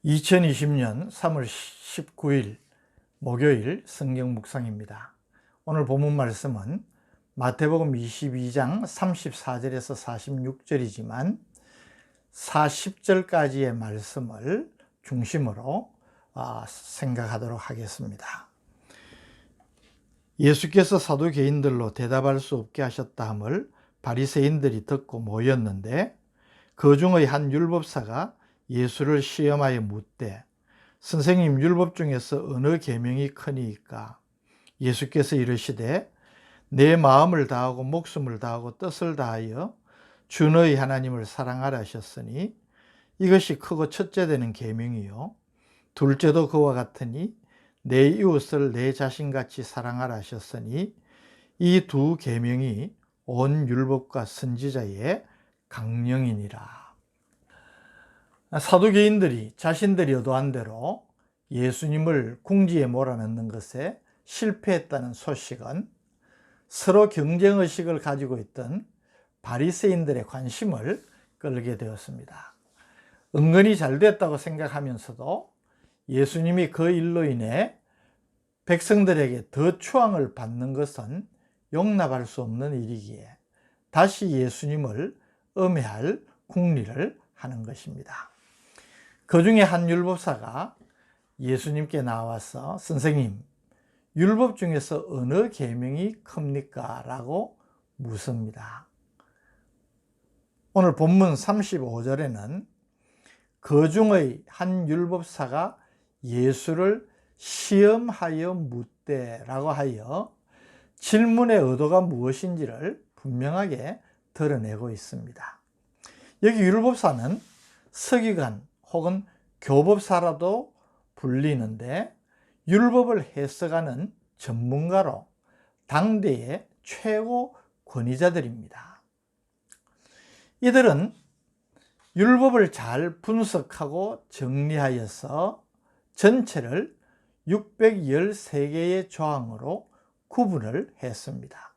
2020년 3월 19일 목요일 성경 묵상입니다. 오늘 본문 말씀은 마태복음 22장 34절에서 46절이지만 40절까지의 말씀을 중심으로 생각하도록 하겠습니다. 예수께서 사두개인들로 대답할 수 없게 하셨다 함을 바리새인들이 듣고 모였는데 그 중의 한 율법사가 예수를 시험하여 묻되 선생님, 율법 중에서 어느 계명이 크니이까? 예수께서 이르시되 내 마음을 다하고 목숨을 다하고 뜻을 다하여 주 너희 하나님을 사랑하라 하셨으니 이것이 크고 첫째 되는 계명이요 둘째도 그와 같으니 내 이웃을 내 자신같이 사랑하라 하셨으니 이 두 계명이 온 율법과 선지자의 강령이니라. 사두개인들이 자신들이 의도한 대로 예수님을 궁지에 몰아넣는 것에 실패했다는 소식은 서로 경쟁의식을 가지고 있던 바리새인들의 관심을 끌게 되었습니다. 은근히 잘 됐다고 생각하면서도 예수님이 그 일로 인해 백성들에게 더 추앙을 받는 것은 용납할 수 없는 일이기에 다시 예수님을 음해할 궁리를 하는 것입니다. 그 중에 한 율법사가 예수님께 나와서 선생님, 율법 중에서 어느 계명이 큽니까? 라고 묻습니다. 오늘 본문 35절에는 그 중의 한 율법사가 예수를 시험하여 묻되 라고 하여 질문의 의도가 무엇인지를 분명하게 드러내고 있습니다. 여기 율법사는 서기관 혹은 교법사라도 불리는데 율법을 해석하는 전문가로 당대의 최고 권위자들입니다. 이들은 율법을 잘 분석하고 정리하여서 전체를 613개의 조항으로 구분을 했습니다.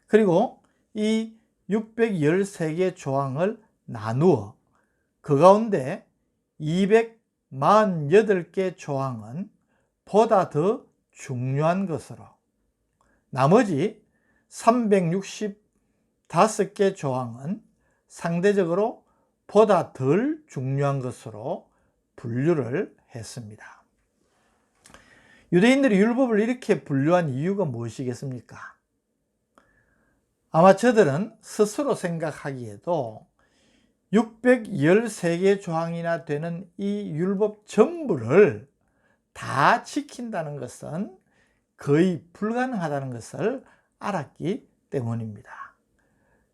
그리고 이 613개 조항을 나누어 그 가운데 248개 조항은 보다 더 중요한 것으로, 나머지 365개 조항은 상대적으로 보다 덜 중요한 것으로 분류를 했습니다. 유대인들이 율법을 이렇게 분류한 이유가 무엇이겠습니까? 아마 저들은 스스로 생각하기에도 613개 조항이나 되는 이 율법 전부를 다 지킨다는 것은 거의 불가능하다는 것을 알았기 때문입니다.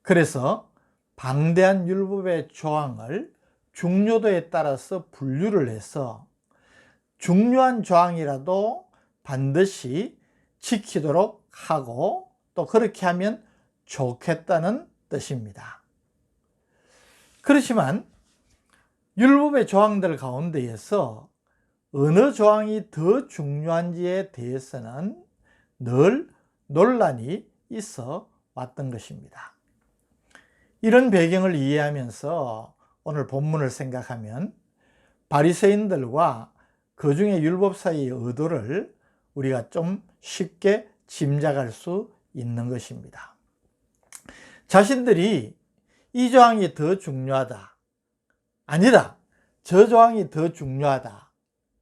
그래서 방대한 율법의 조항을 중요도에 따라서 분류를 해서 중요한 조항이라도 반드시 지키도록 하고 또 그렇게 하면 좋겠다는 뜻입니다. 그렇지만 율법의 조항들 가운데에서 어느 조항이 더 중요한지에 대해서는 늘 논란이 있어 왔던 것입니다. 이런 배경을 이해하면서 오늘 본문을 생각하면 바리새인들과 그 중에 율법사의 의도를 우리가 좀 쉽게 짐작할 수 있는 것입니다. 자신들이 이 조항이 더 중요하다, 아니다, 저 조항이 더 중요하다,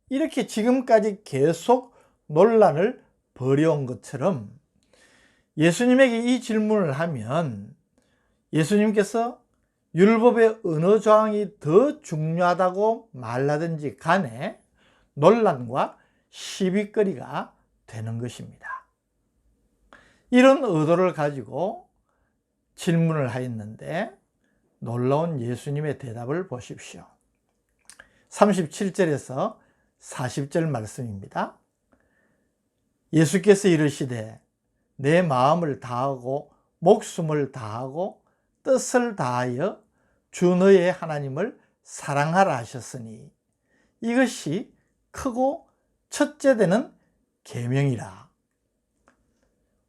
이렇게 지금까지 계속 논란을 벌여온 것처럼 예수님에게 이 질문을 하면 예수님께서 율법의 어느 조항이 더 중요하다고 말하든지 간에 논란과 시비거리가 되는 것입니다. 이런 의도를 가지고 질문을 하였는데 놀라운 예수님의 대답을 보십시오. 37절에서 40절 말씀입니다. 예수께서 이르시되 내 마음을 다하고 목숨을 다하고 뜻을 다하여 주 너의 하나님을 사랑하라 하셨으니 이것이 크고 첫째 되는 계명이라.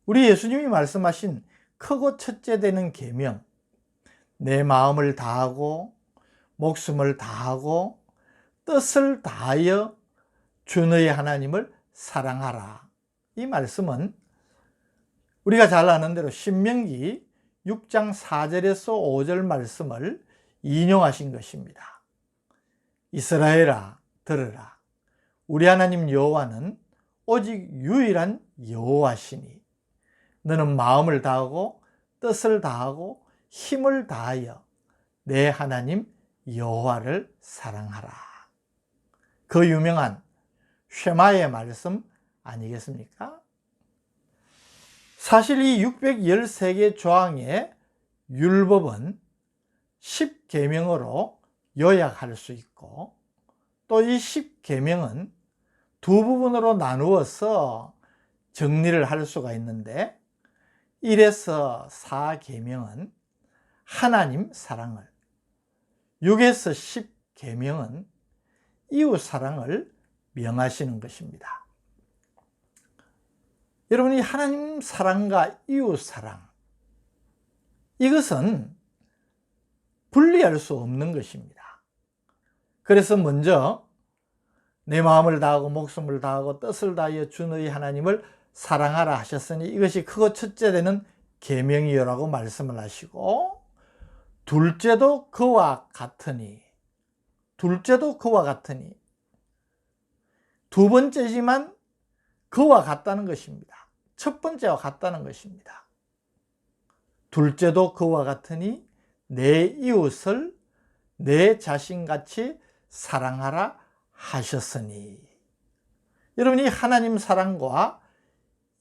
우리 예수님이 말씀하신 크고 첫째 되는 계명, 내 마음을 다하고 목숨을 다하고 뜻을 다하여 주 너희 하나님을 사랑하라. 이 말씀은 우리가 잘 아는 대로 신명기 6장 4절에서 5절 말씀을 인용하신 것입니다. 이스라엘아 들으라. 우리 하나님 여호와는 오직 유일한 여호와시니 너는 마음을 다하고 뜻을 다하고 힘을 다하여 내 하나님 여호와를 사랑하라. 그 유명한 쉐마의 말씀 아니겠습니까? 사실 이 613개 조항의 율법은 10계명으로 요약할 수 있고 또 이 10계명은 두 부분으로 나누어서 정리를 할 수가 있는데 1에서 4계명은 하나님 사랑을, 6에서 10계명은 이웃 사랑을 명하시는 것입니다. 여러분, 이 하나님 사랑과 이웃 사랑, 이것은 분리할 수 없는 것입니다. 그래서 먼저 내 마음을 다하고 목숨을 다하고 뜻을 다하여 주 너희 하나님을 사랑하라 하셨으니 이것이 크고 첫째 되는 계명이요라고 말씀을 하시고, 둘째도 그와 같으니, 두 번째지만 그와 같다는 것입니다. 첫 번째와 같다는 것입니다. 둘째도 그와 같으니 내 이웃을 내 자신같이 사랑하라 하셨으니. 여러분이 하나님 사랑과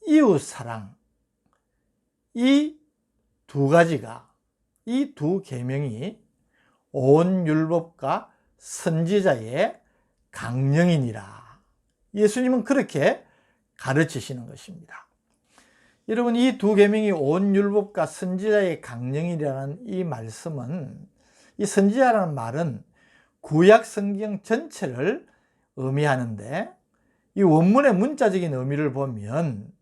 이웃 사랑, 이 두 가지가, 이 두 계명이 온 율법과 선지자의 강령이니라. 예수님은 그렇게 가르치시는 것입니다. 여러분, 이 두 계명이 온 율법과 선지자의 강령이라는 이 말씀은, 이 선지자라는 말은 구약 성경 전체를 의미하는데, 이 원문의 문자적인 의미를 보면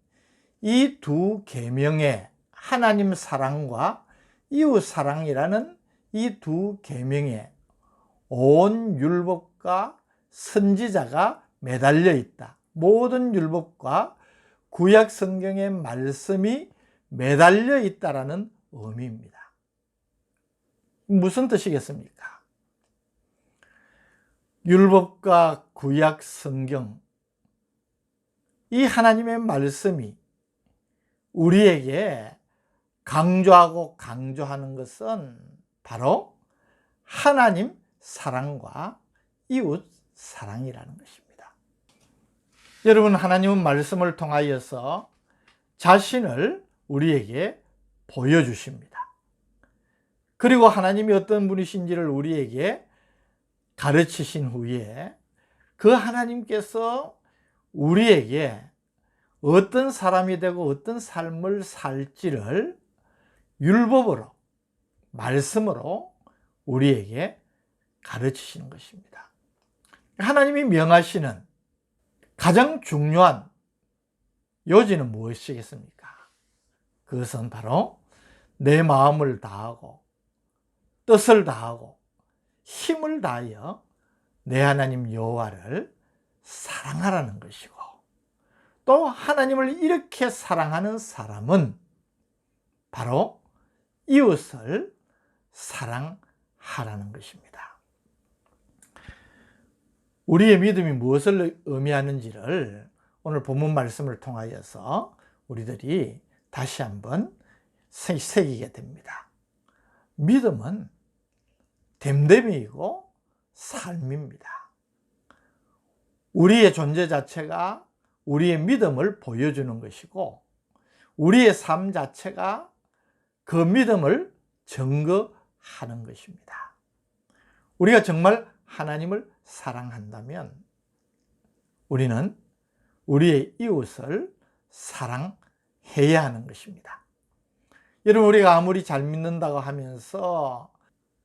이 두 계명의 하나님 사랑과 이웃 사랑이라는 이 두 계명에 온 율법과 선지자가 매달려 있다. 모든 율법과 구약 성경의 말씀이 매달려 있다라는 의미입니다. 무슨 뜻이겠습니까? 율법과 구약 성경, 이 하나님의 말씀이 우리에게 강조하고 강조하는 것은 바로 하나님 사랑과 이웃 사랑이라는 것입니다. 여러분, 하나님은 말씀을 통하여서 자신을 우리에게 보여주십니다. 그리고 하나님이 어떤 분이신지를 우리에게 가르치신 후에 그 하나님께서 우리에게 어떤 사람이 되고 어떤 삶을 살지를 율법으로, 말씀으로 우리에게 가르치시는 것입니다. 하나님이 명하시는 가장 중요한 요지는 무엇이겠습니까? 그것은 바로 내 마음을 다하고 뜻을 다하고 힘을 다하여 내 하나님 여호와를 사랑하라는 것이고, 또 하나님을 이렇게 사랑하는 사람은 바로 이웃을 사랑하라는 것입니다. 우리의 믿음이 무엇을 의미하는지를 오늘 본문 말씀을 통하여서 우리들이 다시 한번 새기게 됩니다. 믿음은 됨됨이이고 삶입니다. 우리의 존재 자체가 우리의 믿음을 보여주는 것이고, 우리의 삶 자체가 그 믿음을 증거하는 것입니다. 우리가 정말 하나님을 사랑한다면 우리는 우리의 이웃을 사랑해야 하는 것입니다. 여러분, 우리가 아무리 잘 믿는다고 하면서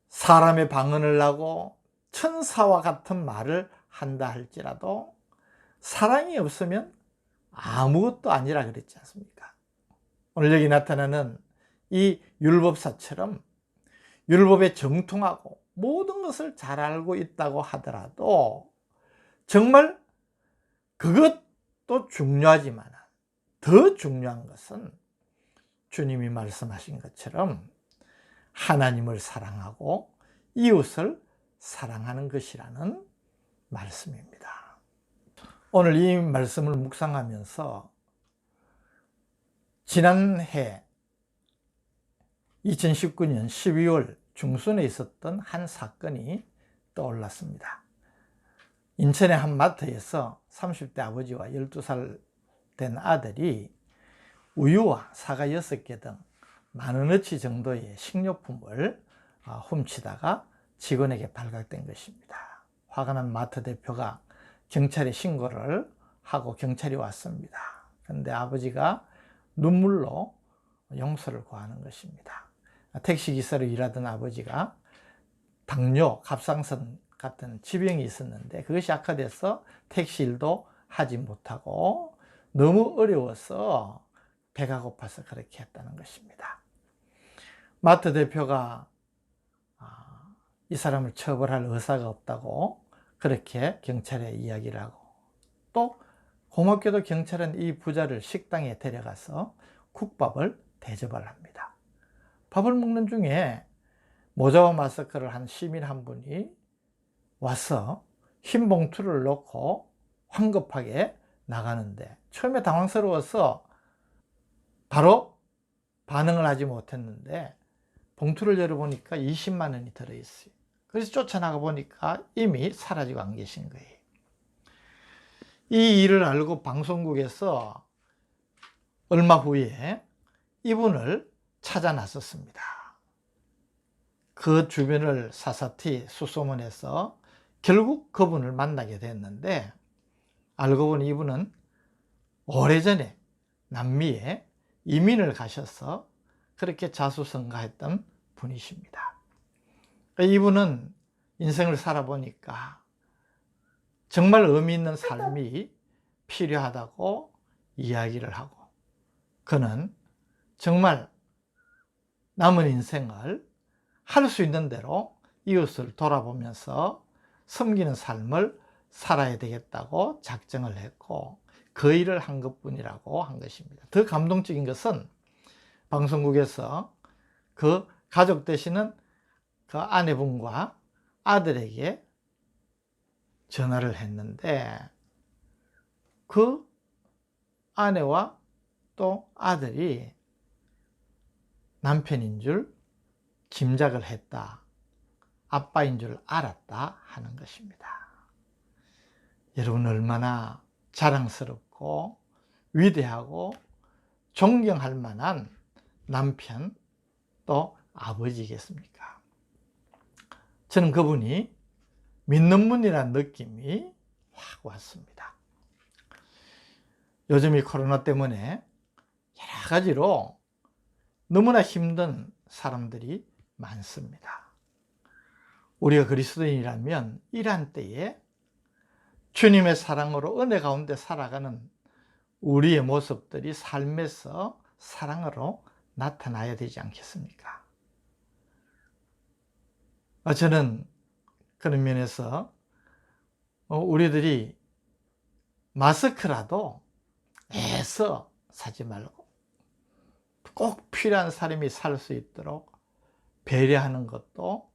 사람의 방언을 하고 천사와 같은 말을 한다 할지라도 사랑이 없으면 아무것도 아니라 그랬지 않습니까? 오늘 여기 나타나는 이 율법사처럼 율법에 정통하고 모든 것을 잘 알고 있다고 하더라도 정말 그것도 중요하지만 더 중요한 것은 주님이 말씀하신 것처럼 하나님을 사랑하고 이웃을 사랑하는 것이라는 말씀입니다. 오늘 이 말씀을 묵상하면서 지난해 2019년 12월 중순에 있었던 한 사건이 떠올랐습니다. 인천의 한 마트에서 30대 아버지와 12살 된 아들이 우유와 사과 6개 등 만원어치 정도의 식료품을 훔치다가 직원에게 발각된 것입니다. 화가 난 마트 대표가 경찰에 신고를 하고 경찰이 왔습니다. 그런데 아버지가 눈물로 용서를 구하는 것입니다. 택시기사로 일하던 아버지가 당뇨, 갑상선 같은 지병이 있었는데 그것이 악화돼서 택시 일도 하지 못하고 너무 어려워서 배가 고파서 그렇게 했다는 것입니다. 마트 대표가 이 사람을 처벌할 의사가 없다고 그렇게 경찰에 이야기를 하고, 또 고맙게도 경찰은 이 부자를 식당에 데려가서 국밥을 대접을 합니다. 밥을 먹는 중에 모자와 마스크를 한 시민 한 분이 와서 흰 봉투를 놓고 황급하게 나가는데, 처음에 당황스러워서 바로 반응을 하지 못했는데 봉투를 열어보니까 20만 원이 들어있어요. 그래서 쫓아나가 보니까 이미 사라지고 안 계신 거예요. 이 일을 알고 방송국에서 얼마 후에 이분을 찾아 나섰습니다. 그 주변을 사사티 수소문해서 결국 그분을 만나게 됐는데, 알고 보니 이분은 오래전에 남미에 이민을 가셔서 그렇게 자수성가했던 분이십니다. 이분은 인생을 살아보니까 정말 의미 있는 삶이 필요하다고 이야기를 하고, 그는 정말 남은 인생을 할 수 있는 대로 이웃을 돌아보면서 섬기는 삶을 살아야 되겠다고 작정을 했고, 그 일을 한 것뿐이라고 한 것입니다. 더 감동적인 것은 방송국에서 그 가족 되시는 그 아내분과 아들에게 전화를 했는데, 그 아내와 또 아들이 남편인 줄 짐작을 했다, 아빠인 줄 알았다 하는 것입니다. 여러분, 얼마나 자랑스럽고 위대하고 존경할 만한 남편 또 아버지겠습니까? 저는 그분이 믿는 분이라는 느낌이 확 왔습니다. 요즘 이 코로나 때문에 여러 가지로 너무나 힘든 사람들이 많습니다. 우리가 그리스도인이라면 이러한 때에 주님의 사랑으로 은혜 가운데 살아가는 우리의 모습들이 삶에서 사랑으로 나타나야 되지 않겠습니까? 저는 그런 면에서 우리들이 마스크라도 애써 사지 말고 꼭 필요한 사람이 살 수 있도록 배려하는 것도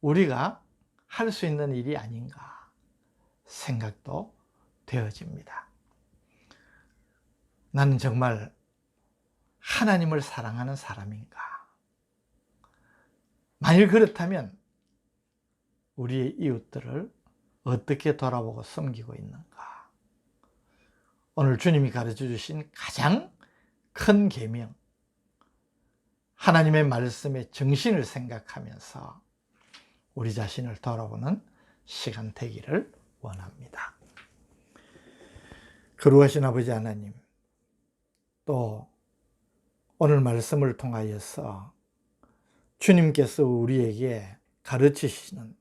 우리가 할 수 있는 일이 아닌가 생각도 되어집니다. 나는 정말 하나님을 사랑하는 사람인가? 만일 그렇다면 우리의 이웃들을 어떻게 돌아보고 섬기고 있는가? 오늘 주님이 가르쳐 주신 가장 큰 계명, 하나님의 말씀의 정신을 생각하면서 우리 자신을 돌아보는 시간 되기를 원합니다. 거룩하신 아버지 하나님, 또 오늘 말씀을 통하여서 주님께서 우리에게 가르치시는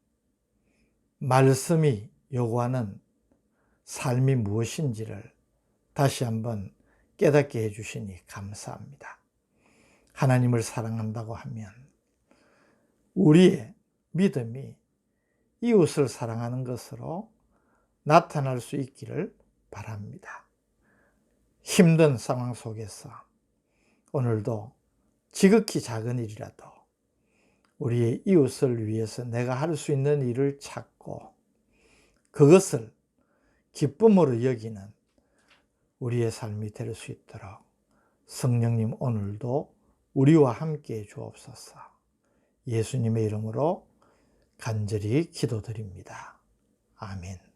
말씀이 요구하는 삶이 무엇인지를 다시 한번 깨닫게 해주시니 감사합니다. 하나님을 사랑한다고 하면 우리의 믿음이 이웃을 사랑하는 것으로 나타날 수 있기를 바랍니다. 힘든 상황 속에서 오늘도 지극히 작은 일이라도 우리의 이웃을 위해서 내가 할 수 있는 일을 찾고 그것을 기쁨으로 여기는 우리의 삶이 될 수 있도록 성령님 오늘도 우리와 함께 해 주옵소서. 예수님의 이름으로 간절히 기도드립니다. 아멘.